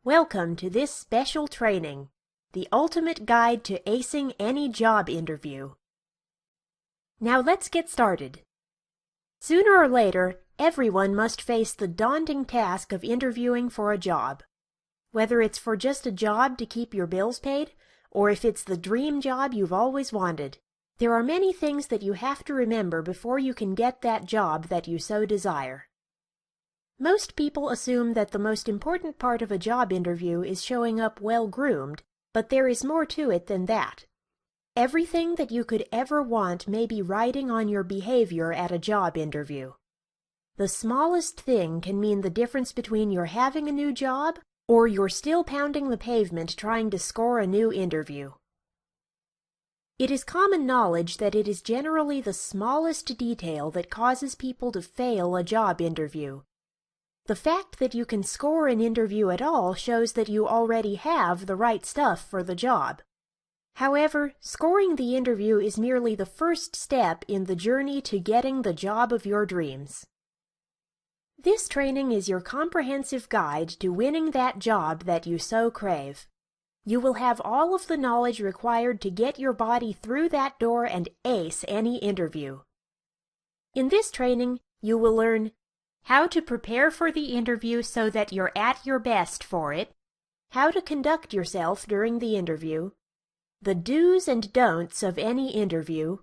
Welcome to this special training, the ultimate guide to acing any job interview. Now let's get started. Sooner or later, everyone must face the daunting task of interviewing for a job. Whether it's for just a job to keep your bills paid, or if it's the dream job you've always wanted, there are many things that you have to remember before you can get that job that you so desire. Most people assume that the most important part of a job interview is showing up well-groomed, but there is more to it than that. Everything that you could ever want may be riding on your behavior at a job interview. The smallest thing can mean the difference between your having a new job or you're still pounding the pavement trying to score a new interview. It is common knowledge that it is generally the smallest detail that causes people to fail a job interview. The fact that you can score an interview at all shows that you already have the right stuff for the job. However, scoring the interview is merely the first step in the journey to getting the job of your dreams. This training is your comprehensive guide to winning that job that you so crave. You will have all of the knowledge required to get your body through that door and ace any interview. In this training, you will learn how to prepare for the interview so that you're at your best for it, how to conduct yourself during the interview, the do's and don'ts of any interview,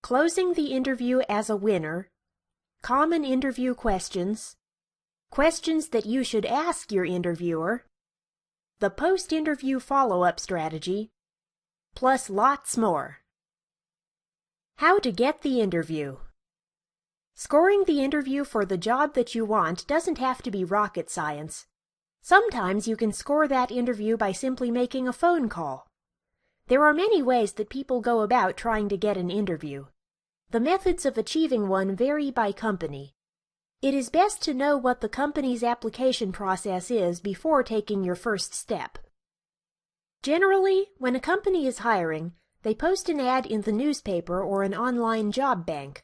closing the interview as a winner, common interview questions, questions that you should ask your interviewer, the post-interview follow-up strategy, plus lots more. How to get the interview. Scoring the interview for the job that you want doesn't have to be rocket science. Sometimes you can score that interview by simply making a phone call. There are many ways that people go about trying to get an interview. The methods of achieving one vary by company. It is best to know what the company's application process is before taking your first step. Generally, when a company is hiring, they post an ad in the newspaper or an online job bank.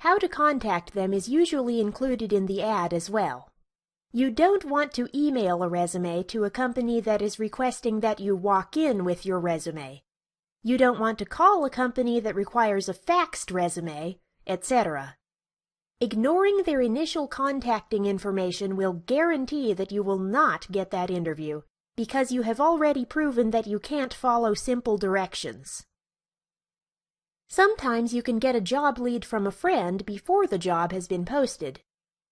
How to contact them is usually included in the ad as well. You don't want to email a resume to a company that is requesting that you walk in with your resume. You don't want to call a company that requires a faxed resume, etc. Ignoring their initial contacting information will guarantee that you will not get that interview, because you have already proven that you can't follow simple directions. Sometimes you can get a job lead from a friend before the job has been posted.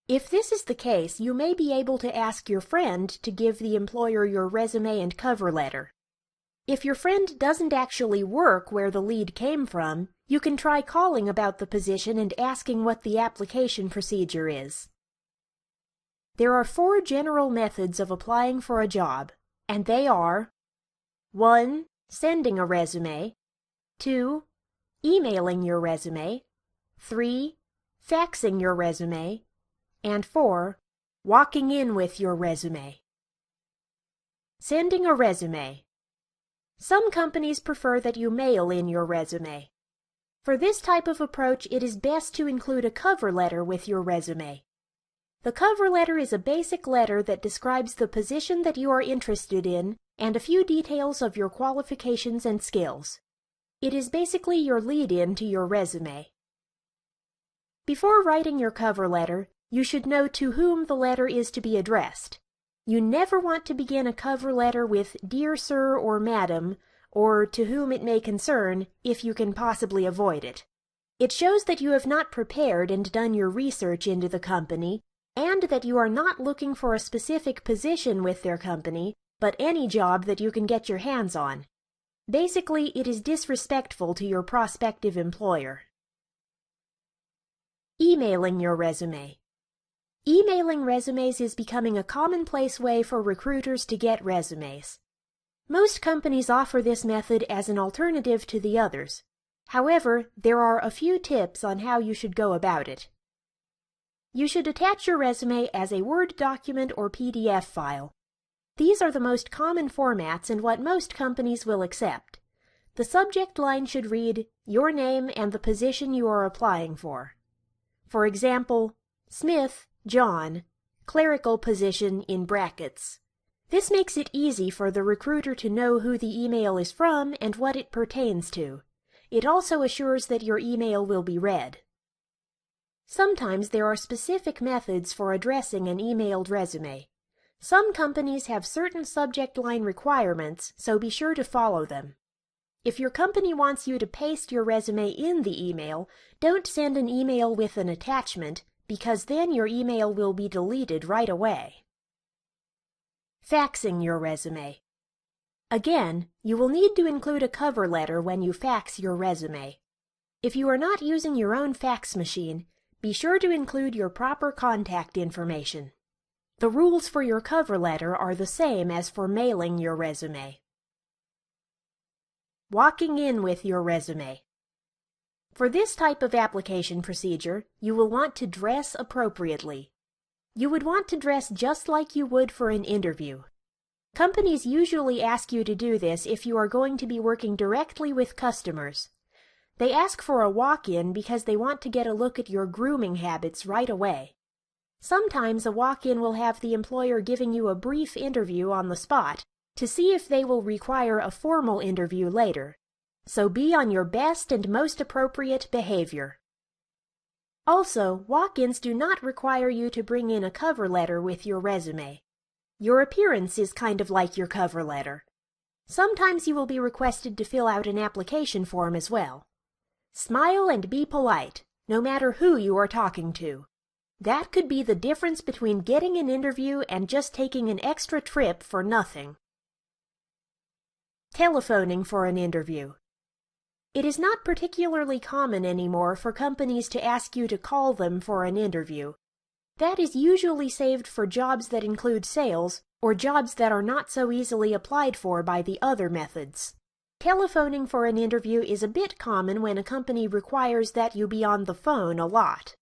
If this is the case, you may be able to ask your friend to give the employer your resume and cover letter. If your friend doesn't actually work where the lead came from, you can try calling about the position and asking what the application procedure is. There are 4 general methods of applying for a job, and they are 1. Sending a resume, 2. Emailing your resume, 3. Faxing your resume, and 4. Walking in with your resume. Sending a resume. Some companies prefer that you mail in your resume. For this type of approach, it is best to include a cover letter with your resume. The cover letter is a basic letter that describes the position that you are interested in and a few details of your qualifications and skills. It is basically your lead-in to your resume. Before writing your cover letter, you should know to whom the letter is to be addressed. You never want to begin a cover letter with "Dear Sir" or "Madam," or "To whom it may concern," if you can possibly avoid it. It shows that you have not prepared and done your research into the company, and that you are not looking for a specific position with their company, but any job that you can get your hands on. Basically, it is disrespectful to your prospective employer. Emailing your resume. Emailing resumes is becoming a commonplace way for recruiters to get resumes. Most companies offer this method as an alternative to the others. However, there are a few tips on how you should go about it. You should attach your resume as a Word document or PDF file. These are the most common formats and what most companies will accept. The subject line should read your name and the position you are applying for. For example, Smith, John, clerical position in brackets. This makes it easy for the recruiter to know who the email is from and what it pertains to. It also assures that your email will be read. Sometimes there are specific methods for addressing an emailed resume. Some companies have certain subject line requirements, so be sure to follow them. If your company wants you to paste your resume in the email, don't send an email with an attachment, because then your email will be deleted right away. Faxing your resume. Again, you will need to include a cover letter when you fax your resume. If you are not using your own fax machine, be sure to include your proper contact information. The rules for your cover letter are the same as for mailing your resume. Walking in with your resume. For this type of application procedure, you will want to dress appropriately. You would want to dress just like you would for an interview. Companies usually ask you to do this if you are going to be working directly with customers. They ask for a walk-in because they want to get a look at your grooming habits right away. Sometimes a walk-in will have the employer giving you a brief interview on the spot to see if they will require a formal interview later. So be on your best and most appropriate behavior. Also, walk-ins do not require you to bring in a cover letter with your resume. Your appearance is kind of like your cover letter. Sometimes you will be requested to fill out an application form as well. Smile and be polite, no matter who you are talking to. That could be the difference between getting an interview and just taking an extra trip for nothing. Telephoning for an interview. It is not particularly common anymore for companies to ask you to call them for an interview. That is usually saved for jobs that include sales or jobs that are not so easily applied for by the other methods. Telephoning for an interview is a bit common when a company requires that you be on the phone a lot.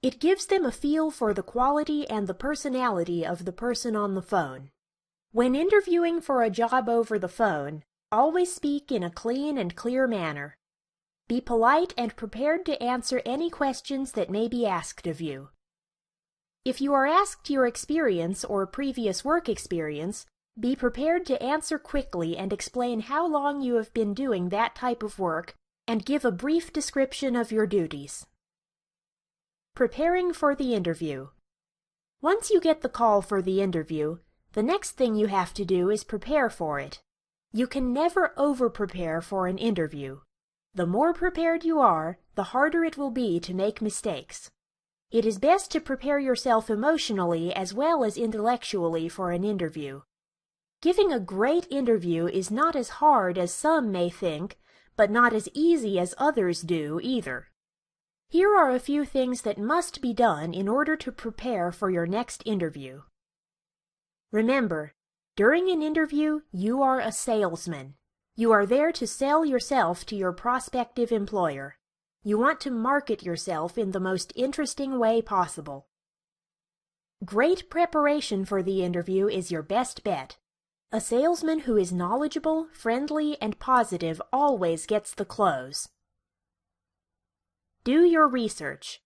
It gives them a feel for the quality and the personality of the person on the phone. When interviewing for a job over the phone, always speak in a clean and clear manner. Be polite and prepared to answer any questions that may be asked of you. If you are asked your experience or previous work experience, be prepared to answer quickly and explain how long you have been doing that type of work and give a brief description of your duties. Preparing for the interview. Once you get the call for the interview, the next thing you have to do is prepare for it. You can never over-prepare for an interview. The more prepared you are, the harder it will be to make mistakes. It is best to prepare yourself emotionally as well as intellectually for an interview. Giving a great interview is not as hard as some may think, but not as easy as others do either. Here are a few things that must be done in order to prepare for your next interview. Remember, during an interview, you are a salesman. You are there to sell yourself to your prospective employer. You want to market yourself in the most interesting way possible. Great preparation for the interview is your best bet. A salesman who is knowledgeable, friendly, and positive always gets the close. Do your research.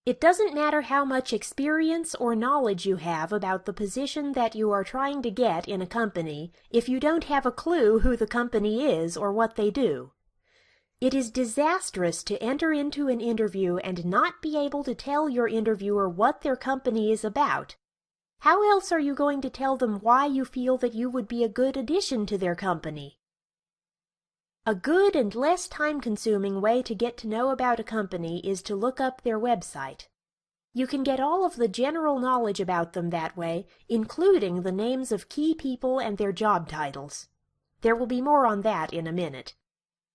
It doesn't matter how much experience or knowledge you have about the position that you are trying to get in a company if you don't have a clue who the company is or what they do. It is disastrous to enter into an interview and not be able to tell your interviewer what their company is about. How else are you going to tell them why you feel that you would be a good addition to their company? A good and less time-consuming way to get to know about a company is to look up their website. You can get all of the general knowledge about them that way, including the names of key people and their job titles. There will be more on that in a minute.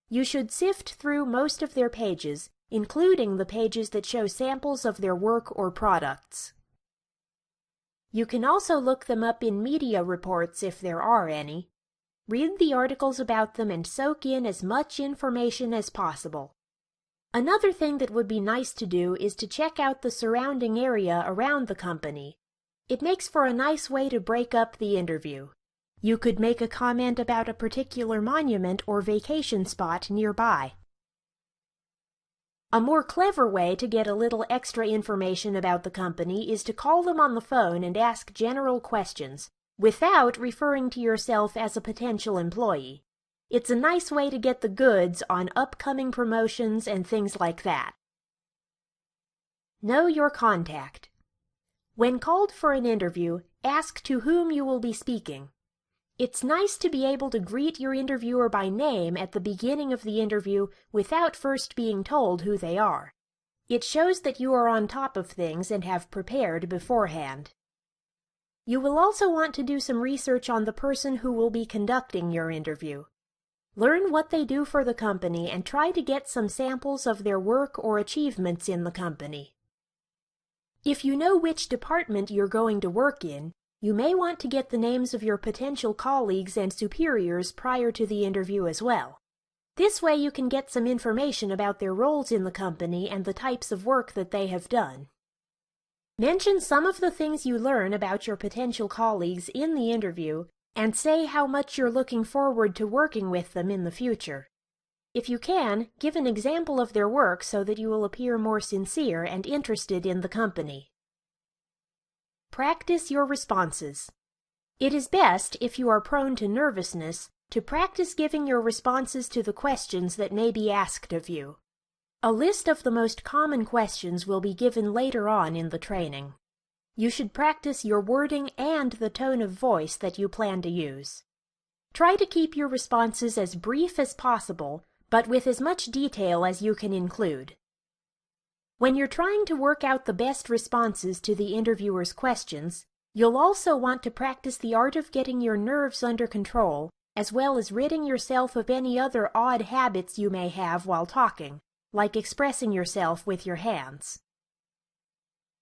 You should sift through most of their pages, including the pages that show samples of their work or products. You can also look them up in media reports if there are any. Read the articles about them and soak in as much information as possible. Another thing that would be nice to do is to check out the surrounding area around the company. It makes for a nice way to break up the interview. You could make a comment about a particular monument or vacation spot nearby. A more clever way to get a little extra information about the company is to call them on the phone and ask general questions, without referring to yourself as a potential employee. It's a nice way to get the goods on upcoming promotions and things like that. Know your contact. When called for an interview, ask to whom you will be speaking. It's nice to be able to greet your interviewer by name at the beginning of the interview without first being told who they are. It shows that you are on top of things and have prepared beforehand. You will also want to do some research on the person who will be conducting your interview. Learn what they do for the company and try to get some samples of their work or achievements in the company. If you know which department you're going to work in, you may want to get the names of your potential colleagues and superiors prior to the interview as well. This way you can get some information about their roles in the company and the types of work that they have done. Mention some of the things you learn about your potential colleagues in the interview and say how much you're looking forward to working with them in the future. If you can, give an example of their work so that you will appear more sincere and interested in the company. Practice your responses. It is best, if you are prone to nervousness, to practice giving your responses to the questions that may be asked of you. A list of the most common questions will be given later on in the training. You should practice your wording and the tone of voice that you plan to use. Try to keep your responses as brief as possible, but with as much detail as you can include. When you're trying to work out the best responses to the interviewer's questions, you'll also want to practice the art of getting your nerves under control, as well as ridding yourself of any other odd habits you may have while talking, like expressing yourself with your hands.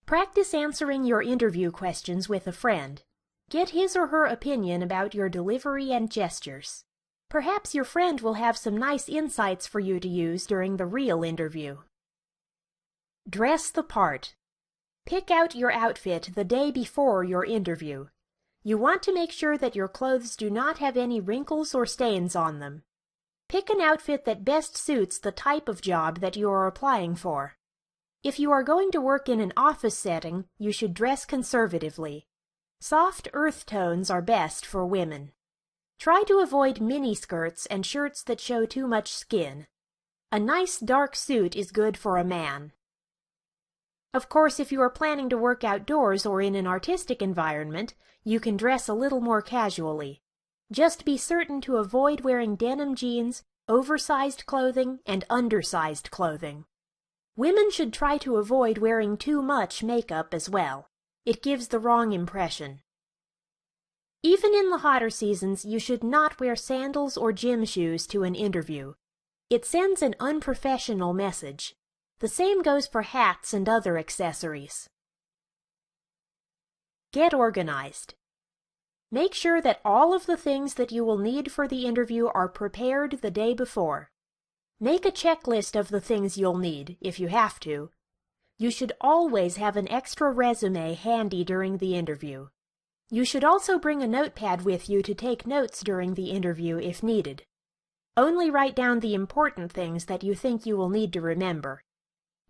Practice answering your interview questions with a friend. Get his or her opinion about your delivery and gestures. Perhaps your friend will have some nice insights for you to use during the real interview. Dress the part. Pick out your outfit the day before your interview. You want to make sure that your clothes do not have any wrinkles or stains on them. Pick an outfit that best suits the type of job that you are applying for. If you are going to work in an office setting, you should dress conservatively. Soft earth tones are best for women. Try to avoid miniskirts and shirts that show too much skin. A nice dark suit is good for a man. Of course, if you are planning to work outdoors or in an artistic environment, you can dress a little more casually. Just be certain to avoid wearing denim jeans, oversized clothing, and undersized clothing. Women should try to avoid wearing too much makeup as well. It gives the wrong impression. Even in the hotter seasons, you should not wear sandals or gym shoes to an interview. It sends an unprofessional message. The same goes for hats and other accessories. Get organized. Make sure that all of the things that you will need for the interview are prepared the day before. Make a checklist of the things you'll need, if you have to. You should always have an extra resume handy during the interview. You should also bring a notepad with you to take notes during the interview if needed. Only write down the important things that you think you will need to remember.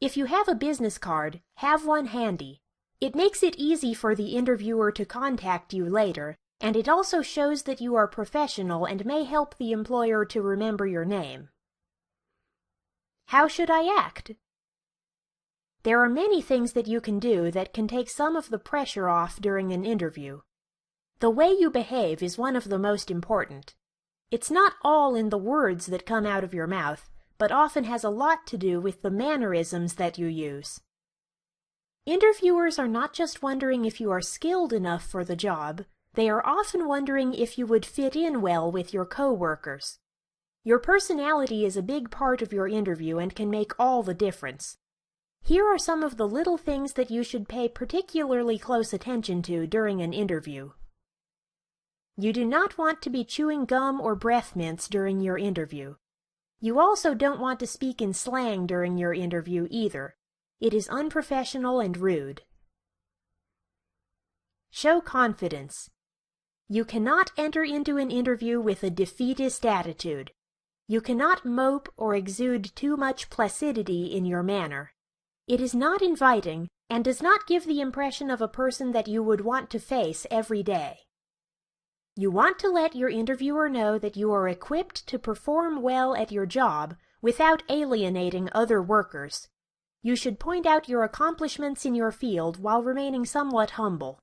If you have a business card, have one handy. It makes it easy for the interviewer to contact you later, and it also shows that you are professional and may help the employer to remember your name. How should I act? There are many things that you can do that can take some of the pressure off during an interview. The way you behave is one of the most important. It's not all in the words that come out of your mouth, but often has a lot to do with the mannerisms that you use. Interviewers are not just wondering if you are skilled enough for the job, they are often wondering if you would fit in well with your co-workers. Your personality is a big part of your interview and can make all the difference. Here are some of the little things that you should pay particularly close attention to during an interview. You do not want to be chewing gum or breath mints during your interview. You also don't want to speak in slang during your interview either. It is unprofessional and rude. Show confidence. You cannot enter into an interview with a defeatist attitude. You cannot mope or exude too much placidity in your manner. It is not inviting and does not give the impression of a person that you would want to face every day. You want to let your interviewer know that you are equipped to perform well at your job without alienating other workers. You should point out your accomplishments in your field while remaining somewhat humble.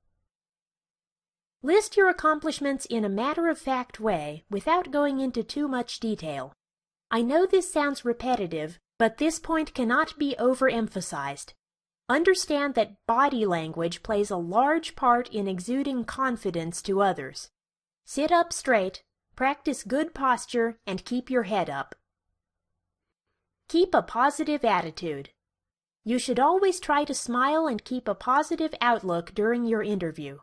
List your accomplishments in a matter-of-fact way without going into too much detail. I know this sounds repetitive, but this point cannot be overemphasized. Understand that body language plays a large part in exuding confidence to others. Sit up straight, practice good posture, and keep your head up. Keep a positive attitude. You should always try to smile and keep a positive outlook during your interview.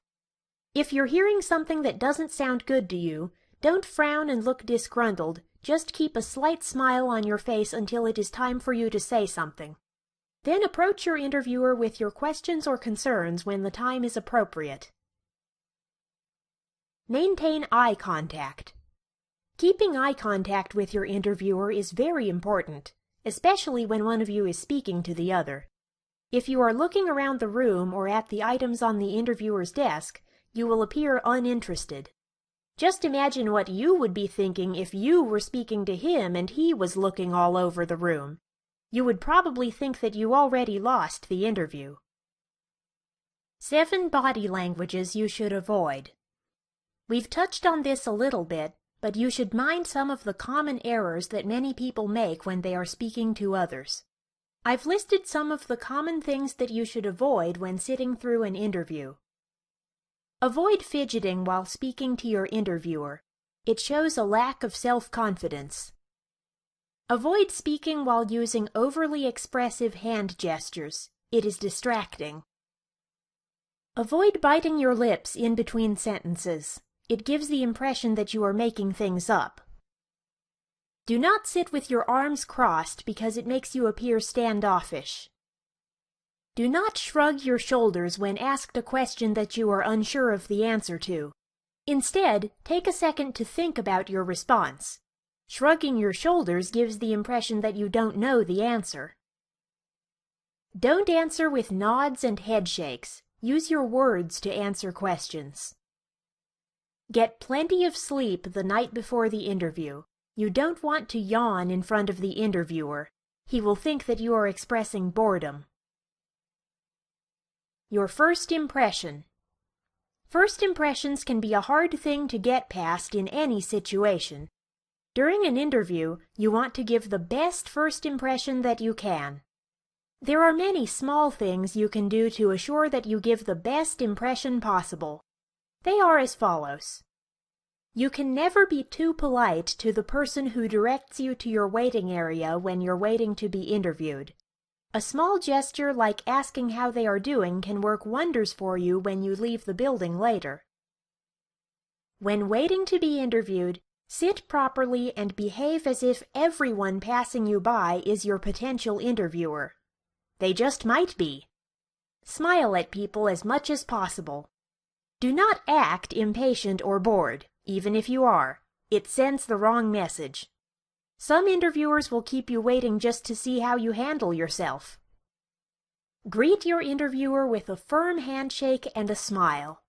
If you're hearing something that doesn't sound good to you, don't frown and look disgruntled. Just keep a slight smile on your face until it is time for you to say something. Then approach your interviewer with your questions or concerns when the time is appropriate. Maintain eye contact. Keeping eye contact with your interviewer is very important, especially when one of you is speaking to the other. If you are looking around the room or at the items on the interviewer's desk, you will appear uninterested. Just imagine what you would be thinking if you were speaking to him and he was looking all over the room. You would probably think that you already lost the interview. 7 body languages you should avoid. We've touched on this a little bit, but you should mind some of the common errors that many people make when they are speaking to others. I've listed some of the common things that you should avoid when sitting through an interview. Avoid fidgeting while speaking to your interviewer. It shows a lack of self-confidence. Avoid speaking while using overly expressive hand gestures. It is distracting. Avoid biting your lips in between sentences. It gives the impression that you are making things up. Do not sit with your arms crossed because it makes you appear standoffish. Do not shrug your shoulders when asked a question that you are unsure of the answer to. Instead, take a second to think about your response. Shrugging your shoulders gives the impression that you don't know the answer. Don't answer with nods and head shakes. Use your words to answer questions. Get plenty of sleep the night before the interview. You don't want to yawn in front of the interviewer. He will think that you are expressing boredom. Your first impression. First impressions can be a hard thing to get past in any situation. During an interview, you want to give the best first impression that you can. There are many small things you can do to assure that you give the best impression possible. They are as follows. You can never be too polite to the person who directs you to your waiting area when you're waiting to be interviewed. A small gesture like asking how they are doing can work wonders for you when you leave the building later. When waiting to be interviewed, sit properly and behave as if everyone passing you by is your potential interviewer. They just might be. Smile at people as much as possible. Do not act impatient or bored, even if you are. It sends the wrong message. Some interviewers will keep you waiting just to see how you handle yourself. Greet your interviewer with a firm handshake and a smile.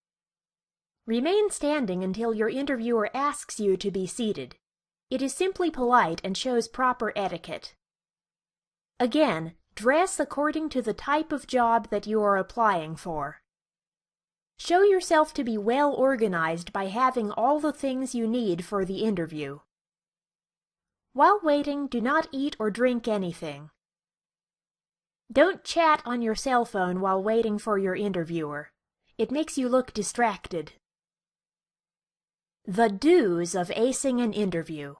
Remain standing until your interviewer asks you to be seated. It is simply polite and shows proper etiquette. Again, dress according to the type of job that you are applying for. Show yourself to be well organized by having all the things you need for the interview. While waiting, do not eat or drink anything. Don't chat on your cell phone while waiting for your interviewer. It makes you look distracted. The do's of acing an interview.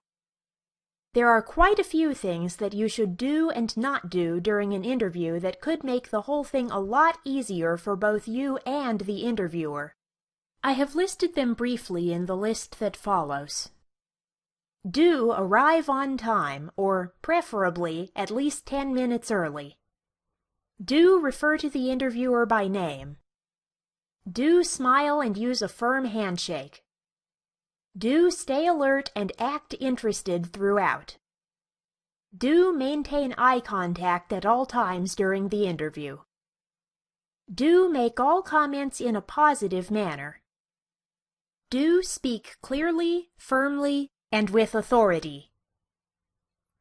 There are quite a few things that you should do and not do during an interview that could make the whole thing a lot easier for both you and the interviewer. I have listed them briefly in the list that follows. Do arrive on time, or preferably at least 10 minutes early. Do refer to the interviewer by name. Do smile and use a firm handshake. Do stay alert and act interested throughout. Do maintain eye contact at all times during the interview. Do make all comments in a positive manner. Do speak clearly, firmly, and with authority.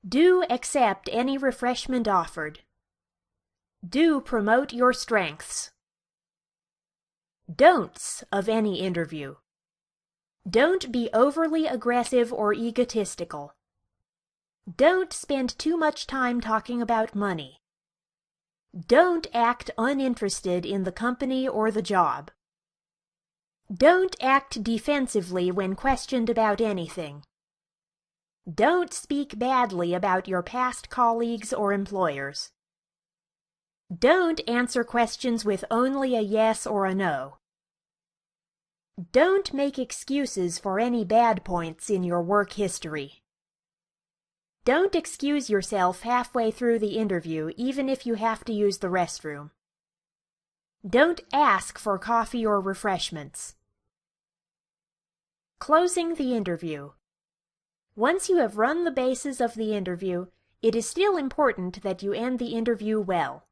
Do accept any refreshment offered. Do promote your strengths. Don'ts of any interview. Don't be overly aggressive or egotistical. Don't spend too much time talking about money. Don't act uninterested in the company or the job. Don't act defensively when questioned about anything. Don't speak badly about your past colleagues or employers. Don't answer questions with only a yes or a no. Don't make excuses for any bad points in your work history. Don't excuse yourself halfway through the interview, even if you have to use the restroom. Don't ask for coffee or refreshments. Closing the interview. Once you have run the bases of the interview, it is still important that you end the interview well.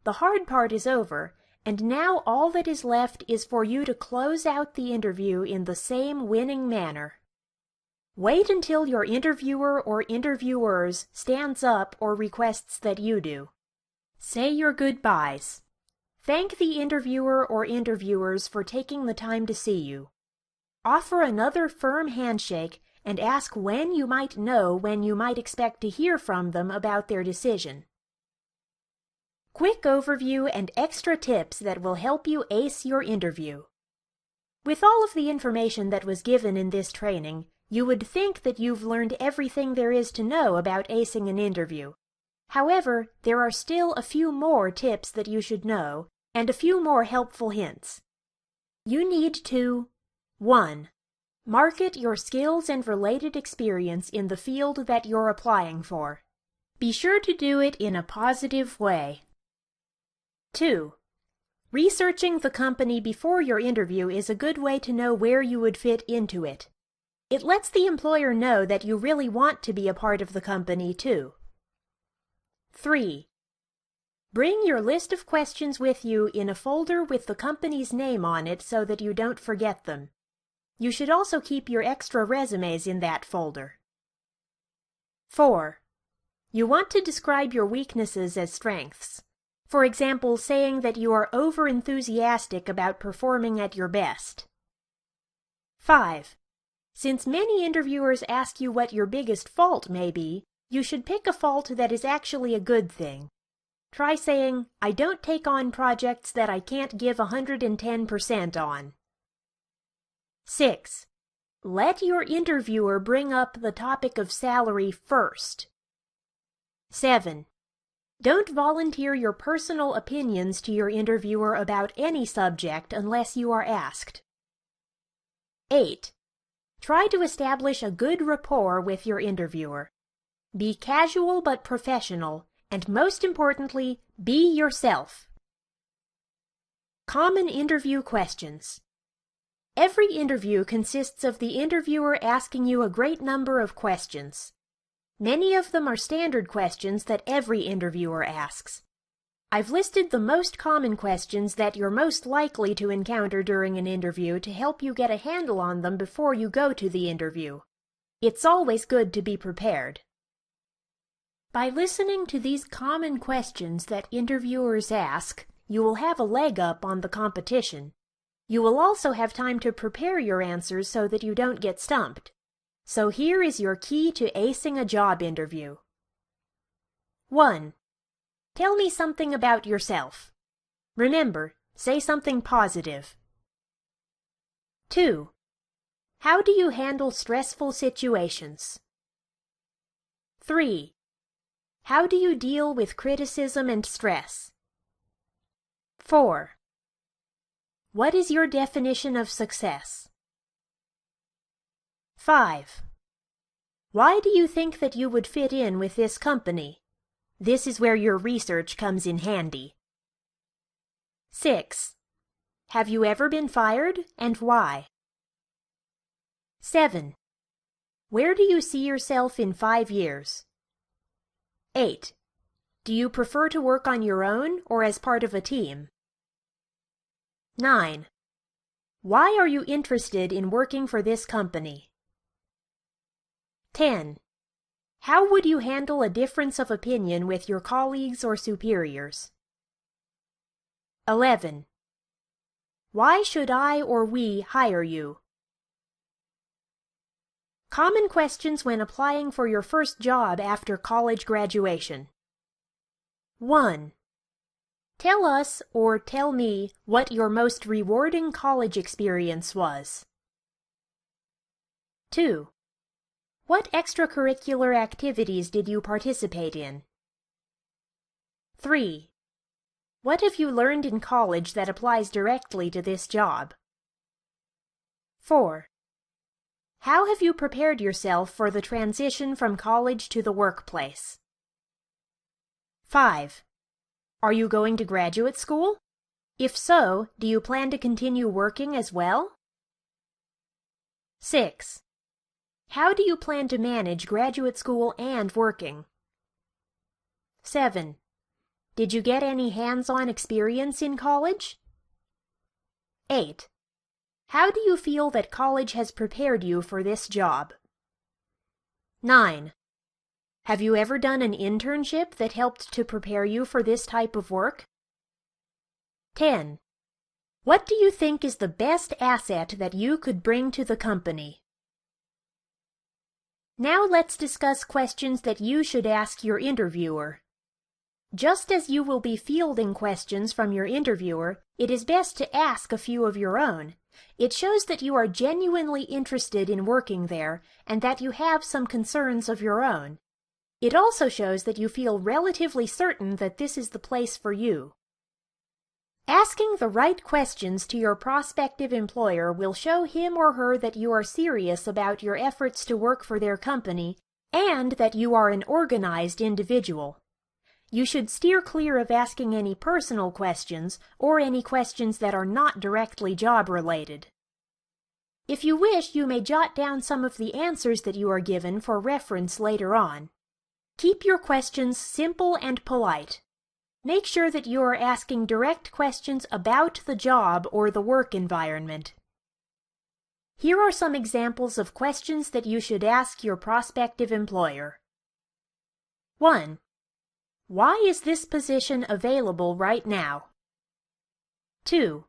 The hard part is over, and now all that is left is for you to close out the interview in the same winning manner. Wait until your interviewer or interviewers stands up or requests that you do. Say your goodbyes. Thank the interviewer or interviewers for taking the time to see you. Offer another firm handshake and ask when you might know when you might expect to hear from them about their decision. Quick overview and extra tips that will help you ace your interview. With all of the information that was given in this training, you would think that you've learned everything there is to know about acing an interview. However, there are still a few more tips that you should know, and a few more helpful hints. You need to 1. Market your skills and related experience in the field that you're applying for. Be sure to do it in a positive way. 2. Researching the company before your interview is a good way to know where you would fit into it. It lets the employer know that you really want to be a part of the company, too. 3. Bring your list of questions with you in a folder with the company's name on it so that you don't forget them. You should also keep your extra resumes in that folder. 4. You want to describe your weaknesses as strengths. For example, saying that you are over-enthusiastic about performing at your best. 5. Since many interviewers ask you what your biggest fault may be, you should pick a fault that is actually a good thing. Try saying, "I don't take on projects that I can't give 110% on." 6. Let your interviewer bring up the topic of salary first. 7. Don't volunteer your personal opinions to your interviewer about any subject unless you are asked. 8. Try to establish a good rapport with your interviewer. Be casual but professional, and most importantly, be yourself. Common interview questions. Every interview consists of the interviewer asking you a great number of questions. Many of them are standard questions that every interviewer asks. I've listed the most common questions that you're most likely to encounter during an interview to help you get a handle on them before you go to the interview. It's always good to be prepared. By listening to these common questions that interviewers ask, you will have a leg up on the competition. You will also have time to prepare your answers so that you don't get stumped. So here is your key to acing a job interview. 1. Tell me something about yourself. Remember, say something positive. 2. How do you handle stressful situations? 3. How do you deal with criticism and stress? 4. What is your definition of success? 5. Why do you think that you would fit in with this company? This is where your research comes in handy. 6. Have you ever been fired, and why? 7. Where do you see yourself in 5 years? 8. Do you prefer to work on your own or as part of a team? 9. Why are you interested in working for this company? 10. How would you handle a difference of opinion with your colleagues or superiors? 11. Why should I or we hire you? Common questions when applying for your first job after college graduation. 1. Tell us or tell me what your most rewarding college experience was. 2. What extracurricular activities did you participate in? 3. What have you learned in college that applies directly to this job? 4. How have you prepared yourself for the transition from college to the workplace? 5. Are you going to graduate school? If so, do you plan to continue working as well? 6. How do you plan to manage graduate school and working? 7. Did you get any hands-on experience in college? 8. How do you feel that college has prepared you for this job? 9. Have you ever done an internship that helped to prepare you for this type of work? 10. What do you think is the best asset that you could bring to the company? Now let's discuss questions that you should ask your interviewer. Just as you will be fielding questions from your interviewer, it is best to ask a few of your own. It shows that you are genuinely interested in working there and that you have some concerns of your own. It also shows that you feel relatively certain that this is the place for you. Asking the right questions to your prospective employer will show him or her that you are serious about your efforts to work for their company and that you are an organized individual. You should steer clear of asking any personal questions or any questions that are not directly job-related. If you wish, you may jot down some of the answers that you are given for reference later on. Keep your questions simple and polite. Make sure that you are asking direct questions about the job or the work environment. Here are some examples of questions that you should ask your prospective employer. 1. Why is this position available right now? 2.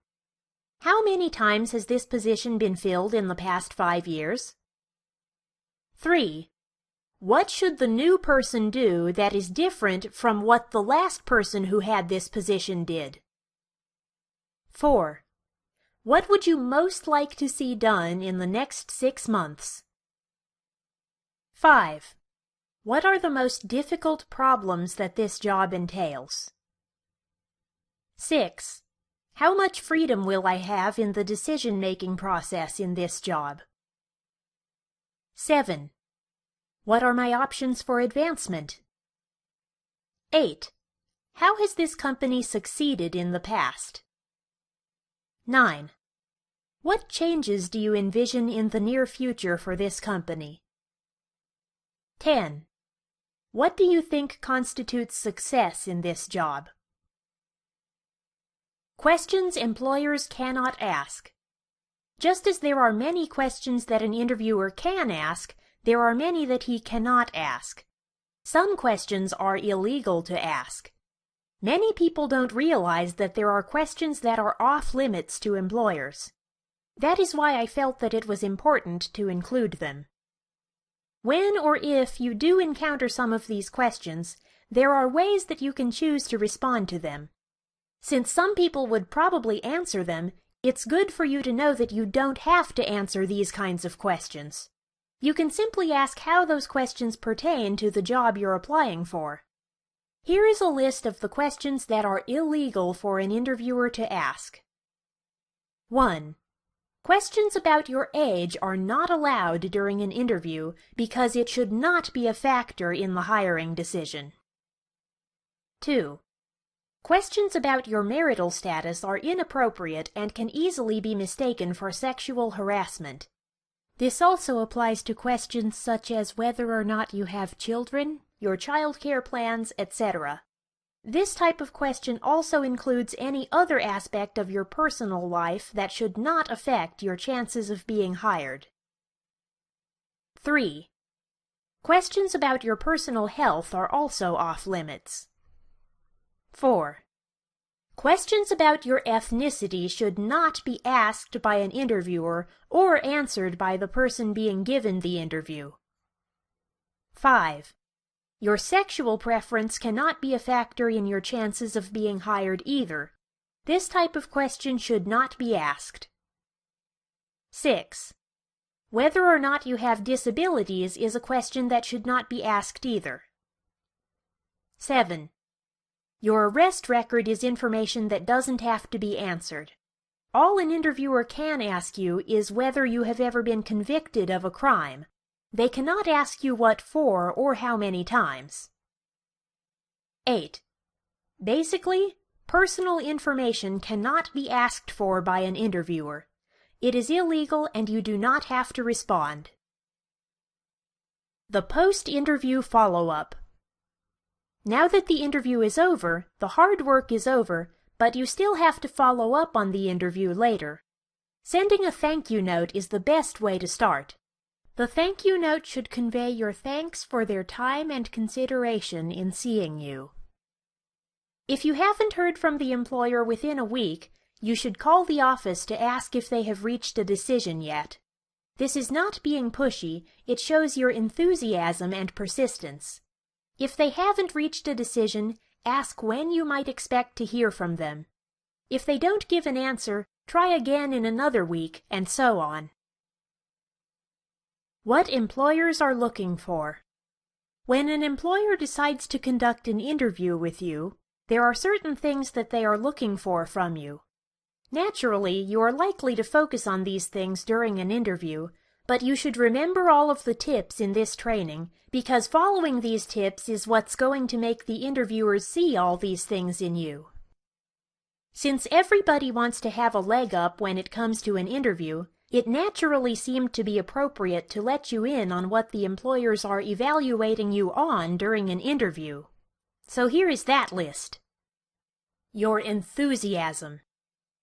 How many times has this position been filled in the past 5 years? 3. What should the new person do that is different from what the last person who had this position did? 4. What would you most like to see done in the next 6 months? 5. What are the most difficult problems that this job entails? 6. How much freedom will I have in the decision-making process in this job? 7. What are my options for advancement? 8. How has this company succeeded in the past? 9. What changes do you envision in the near future for this company? 10. What do you think constitutes success in this job? Questions employers cannot ask. Just as there are many questions that an interviewer can ask, there are many that he cannot ask. Some questions are illegal to ask. Many people don't realize that there are questions that are off limits to employers. That is why I felt that it was important to include them. When or if you do encounter some of these questions, there are ways that you can choose to respond to them. Since some people would probably answer them, it's good for you to know that you don't have to answer these kinds of questions. You can simply ask how those questions pertain to the job you're applying for. Here is a list of the questions that are illegal for an interviewer to ask. 1. Questions about your age are not allowed during an interview because it should not be a factor in the hiring decision. 2. Questions about your marital status are inappropriate and can easily be mistaken for sexual harassment. This also applies to questions such as whether or not you have children, your child care plans, etc. This type of question also includes any other aspect of your personal life that should not affect your chances of being hired. 3. Questions about your personal health are also off-limits. 4. Questions about your ethnicity should not be asked by an interviewer or answered by the person being given the interview. 5. Your sexual preference cannot be a factor in your chances of being hired either. This type of question should not be asked. 6. Whether or not you have disabilities is a question that should not be asked either. 7. Your arrest record is information that doesn't have to be answered. All an interviewer can ask you is whether you have ever been convicted of a crime. They cannot ask you what for or how many times. 8. Basically, personal information cannot be asked for by an interviewer. It is illegal and you do not have to respond. The post-interview follow-up. Now that the interview is over, the hard work is over, but you still have to follow up on the interview later. Sending a thank you note is the best way to start. The thank you note should convey your thanks for their time and consideration in seeing you. If you haven't heard from the employer within a week, you should call the office to ask if they have reached a decision yet. This is not being pushy, it shows your enthusiasm and persistence. If they haven't reached a decision, ask when you might expect to hear from them. If they don't give an answer, try again in another week, and so on. What employers are looking for. When an employer decides to conduct an interview with you, there are certain things that they are looking for from you. Naturally, you are likely to focus on these things during an interview, but you should remember all of the tips in this training, because following these tips is what's going to make the interviewers see all these things in you. Since everybody wants to have a leg up when it comes to an interview, it naturally seemed to be appropriate to let you in on what the employers are evaluating you on during an interview. So here is that list. Your enthusiasm.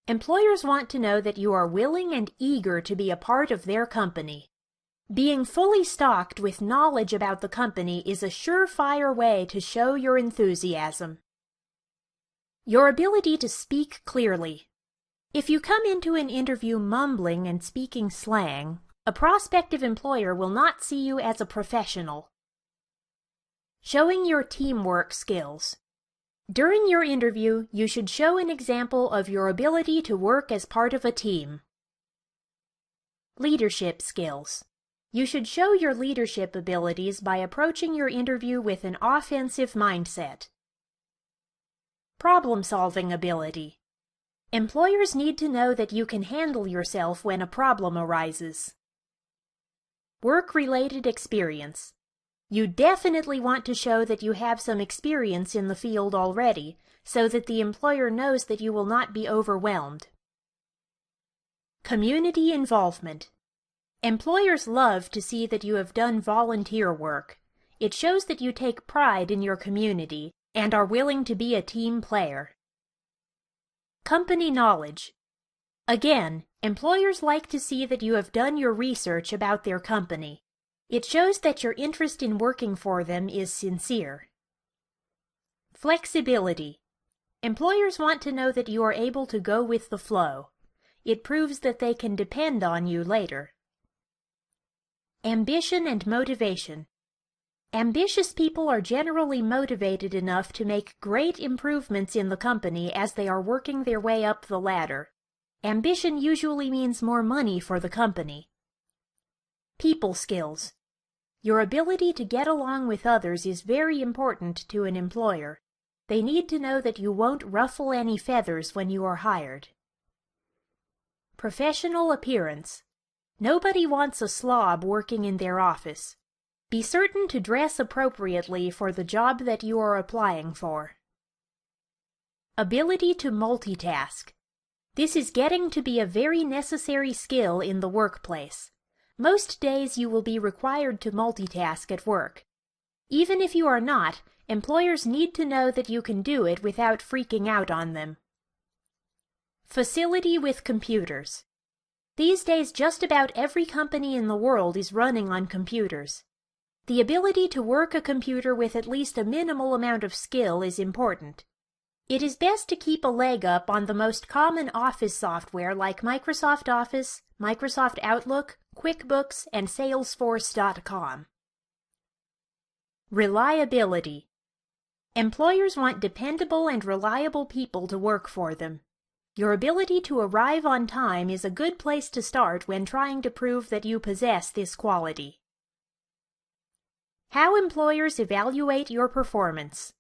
Employers want to know that you are willing and eager to be a part of their company. Being fully stocked with knowledge about the company is a surefire way to show your enthusiasm. Your ability to speak clearly. If you come into an interview mumbling and speaking slang, a prospective employer will not see you as a professional. Showing your teamwork skills. During your interview, you should show an example of your ability to work as part of a team. Leadership skills. You should show your leadership abilities by approaching your interview with an offensive mindset. Problem-solving ability. Employers need to know that you can handle yourself when a problem arises. Work-related experience. You definitely want to show that you have some experience in the field already, so that the employer knows that you will not be overwhelmed. Community involvement. Employers love to see that you have done volunteer work. It shows that you take pride in your community and are willing to be a team player. Company knowledge. Again, employers like to see that you have done your research about their company. It shows that your interest in working for them is sincere. Flexibility. Employers want to know that you are able to go with the flow. It proves that they can depend on you later. Ambition and motivation. Ambitious people are generally motivated enough to make great improvements in the company as they are working their way up the ladder. Ambition usually means more money for the company. People skills. Your ability to get along with others is very important to an employer. They need to know that you won't ruffle any feathers when you are hired. Professional appearance. Nobody wants a slob working in their office. Be certain to dress appropriately for the job that you are applying for. Ability to multitask. This is getting to be a very necessary skill in the workplace. Most days you will be required to multitask at work. Even if you are not, Employers need to know that you can do it without freaking out on them. Facility with computers. These days, just about every company in the world is running on computers. The ability to work a computer with at least a minimal amount of skill is important. It is best to keep a leg up on the most common office software like Microsoft Office, Microsoft Outlook, QuickBooks, and Salesforce.com. Reliability. Employers want dependable and reliable people to work for them. Your ability to arrive on time is a good place to start when trying to prove that you possess this quality. How employers evaluate your performance.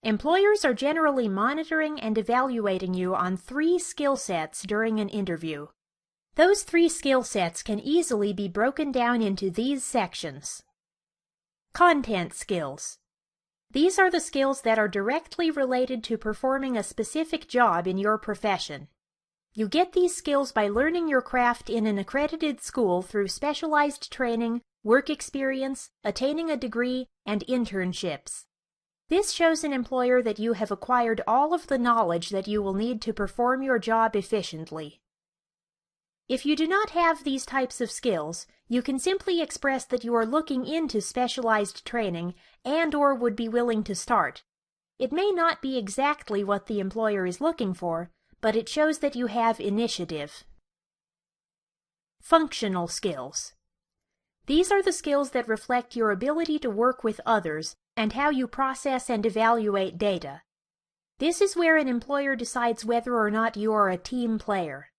Employers are generally monitoring and evaluating you on 3 skill sets during an interview. Those 3 skill sets can easily be broken down into these sections. Content skills. These are the skills that are directly related to performing a specific job in your profession. You get these skills by learning your craft in an accredited school through specialized training, work experience, attaining a degree, and internships. This shows an employer that you have acquired all of the knowledge that you will need to perform your job efficiently. If you do not have these types of skills, you can simply express that you are looking into specialized training and/or would be willing to start. It may not be exactly what the employer is looking for, but it shows that you have initiative. Functional skills. These are the skills that reflect your ability to work with others and how you process and evaluate data. This is where an employer decides whether or not you are a team player.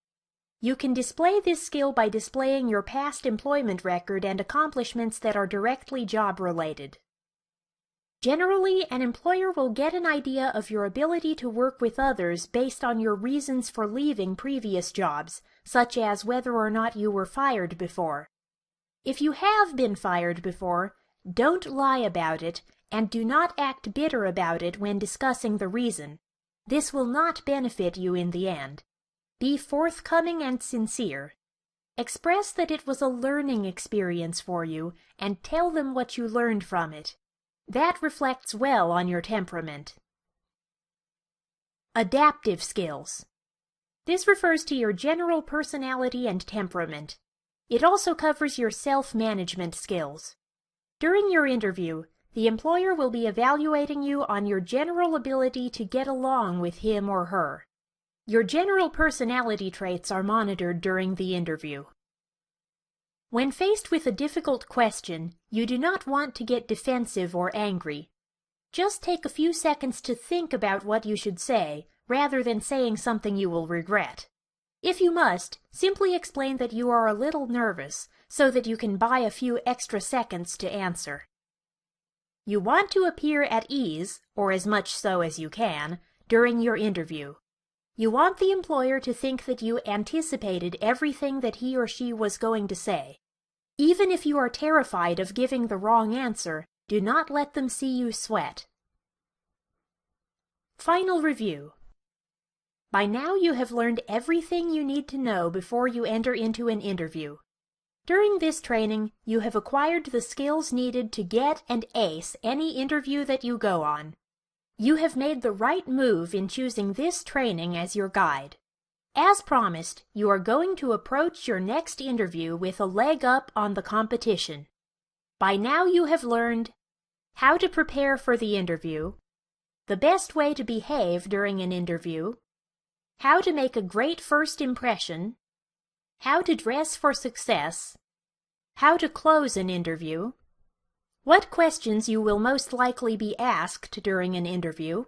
You can display this skill by displaying your past employment record and accomplishments that are directly job-related. Generally, an employer will get an idea of your ability to work with others based on your reasons for leaving previous jobs, such as whether or not you were fired before. If you have been fired before, don't lie about it, and do not act bitter about it when discussing the reason. This will not benefit you in the end. Be forthcoming and sincere. Express that it was a learning experience for you, and tell them what you learned from it. That reflects well on your temperament. Adaptive skills. This refers to your general personality and temperament. It also covers your self-management skills. During your interview, the employer will be evaluating you on your general ability to get along with him or her. Your general personality traits are monitored during the interview. When faced with a difficult question, you do not want to get defensive or angry. Just take a few seconds to think about what you should say, rather than saying something you will regret. If you must, simply explain that you are a little nervous, so that you can buy a few extra seconds to answer. You want to appear at ease, or as much so as you can, during your interview. You want the employer to think that you anticipated everything that he or she was going to say. Even if you are terrified of giving the wrong answer, do not let them see you sweat. Final review. By now you have learned everything you need to know before you enter into an interview. During this training, you have acquired the skills needed to get and ace any interview that you go on. You have made the right move in choosing this training as your guide. As promised, you are going to approach your next interview with a leg up on the competition. By now you have learned how to prepare for the interview, the best way to behave during an interview, how to make a great first impression, how to dress for success, how to close an interview, what questions you will most likely be asked during an interview,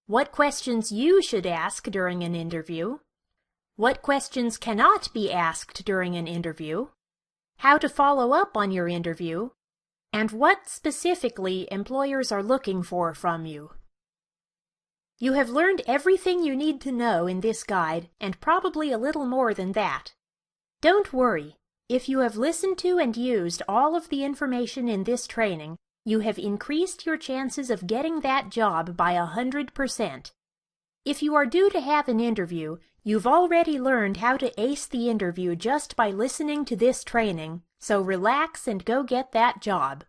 what questions you should ask during an interview, what questions cannot be asked during an interview, how to follow up on your interview, and what specifically employers are looking for from you. You have learned everything you need to know in this guide, and probably a little more than that. Don't worry. If you have listened to and used all of the information in this training, you have increased your chances of getting that job by 100%. If you are due to have an interview, you've already learned how to ace the interview just by listening to this training, so relax and go get that job.